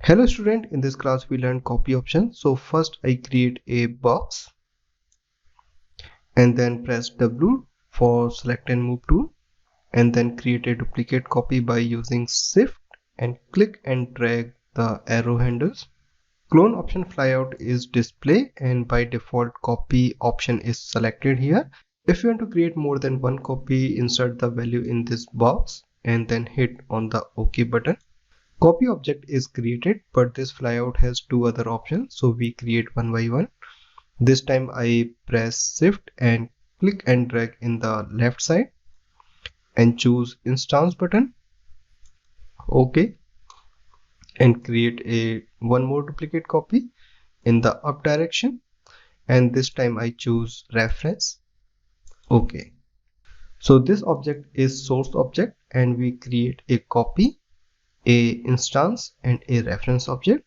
Hello student, in this class we learn copy option. So first I create a box and then press W for select and move tool, and then create a duplicate copy by using shift and click and drag the arrow handles. Clone option flyout is display, and by default copy option is selected here. If you want to create more than one copy, insert the value in this box and then hit on the OK button. Copy object is created, but this flyout has two other options, so we create one by one. This time I press shift and click and drag in the left side and choose instance button. OK, and create a one more duplicate copy in the up direction, and this time I choose reference. OK, so this object is source object and we create a copy, a instance and a reference object.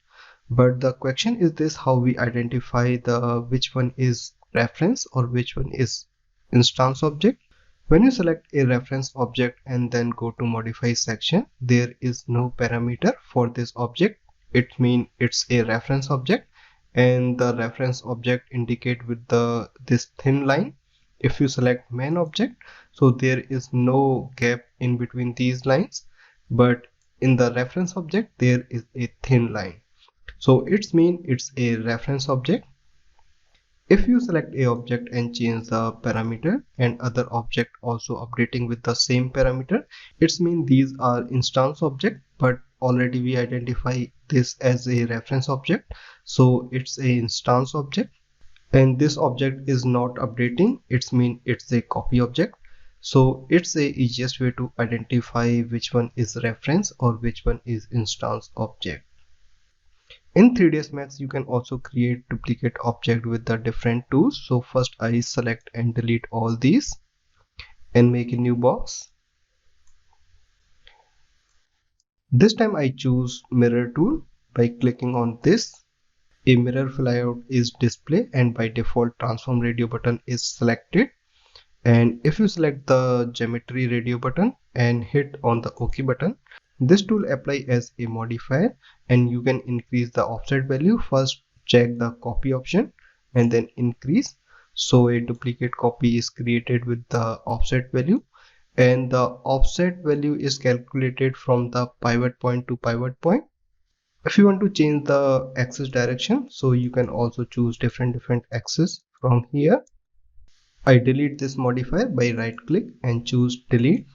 But the question is this: how we identify the which one is reference or which one is instance object? When you select a reference object and then go to modify section, there is no parameter for this object. It means it's a reference object, and the reference object indicate with the this thin line. If you select main object, so there is no gap in between these lines, but in the reference object there is a thin line. So it's mean it's a reference object. If you select a object and change the parameter and other object also updating with the same parameter, it's mean these are instance object, but already we identify this as a reference object, so it's a instance object. And this object is not updating, it's mean it's a copy object. So it's the easiest way to identify which one is reference or which one is instance object. In 3ds Max, you can also create duplicate object with the different tools. So first I select and delete all these and make a new box. This time I choose mirror tool by clicking on this. A mirror flyout is display, and by default transform radio button is selected. And if you select the geometry radio button and hit on the OK button, this tool apply as a modifier and you can increase the offset value. First check the copy option and then increase. So a duplicate copy is created with the offset value, and the offset value is calculated from the pivot point to pivot point. If you want to change the axis direction, so you can also choose different axis from here. I delete this modifier by right click and choose delete.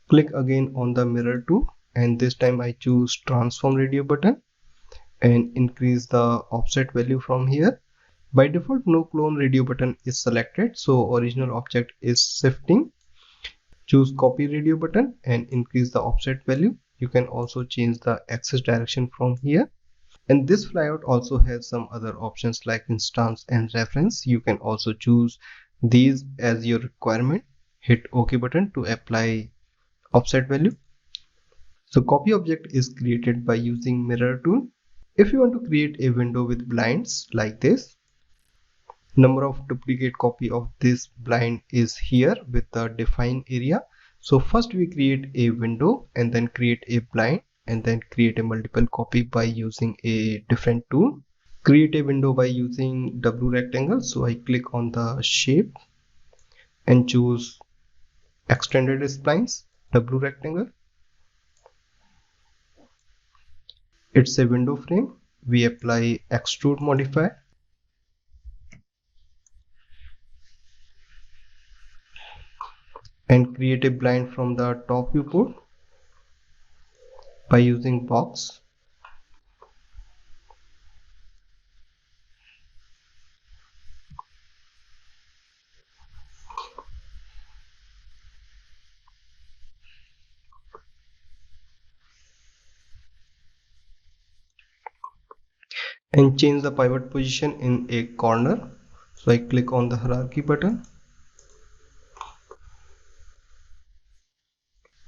Click again on the mirror tool, and this time I choose transform radio button and increase the offset value from here. By default no clone radio button is selected, so original object is shifting. Choose copy radio button and increase the offset value. You can also change the axis direction from here. And this flyout also has some other options like instance and reference. You can also choose these as your requirement. Hit OK button to apply offset value. So copy object is created by using mirror tool. If you want to create a window with blinds like this, number of duplicate copy of this blind is here with the define area. So first we create a window and then create a blind and then create a multiple copy by using a different tool. Create a window by using W rectangle. So I click on the shape and choose extended splines, W rectangle. It's a window frame. We apply extrude modifier. And create a blind from the top viewport by using box. And change the pivot position in a corner. So I click on the hierarchy button.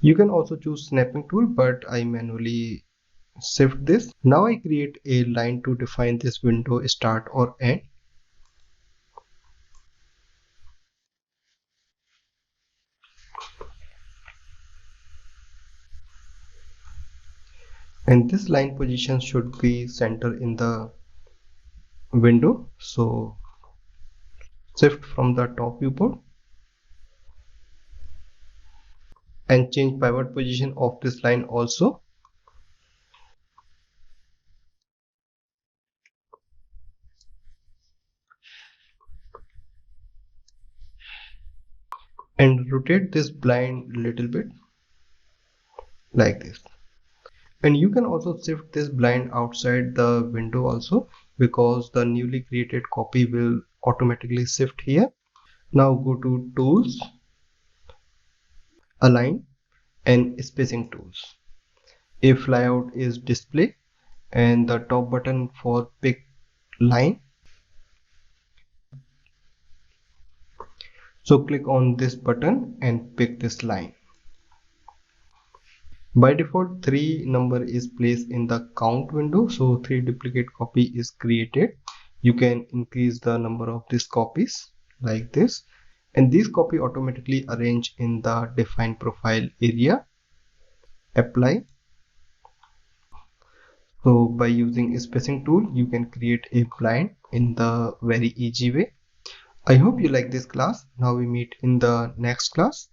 You can also choose snapping tool, but I manually shift this. Now I create a line to define this window start or end. and this line position should be center in the window. So shift from the top viewport and change pivot position of this line also. And rotate this blind a little bit like this. And you can also shift this blind outside the window also, because the newly created copy will automatically shift here. Now go to tools, align and spacing tools. If layout is display and the top button for pick line, so click on this button and pick this line. By default 3 number is placed in the count window, so 3 duplicate copy is created. You can increase the number of these copies like this, and these copy automatically arrange in the define profile area. Apply. So by using a spacing tool you can create a blind in the very easy way. I hope you like this class. Now we meet in the next class.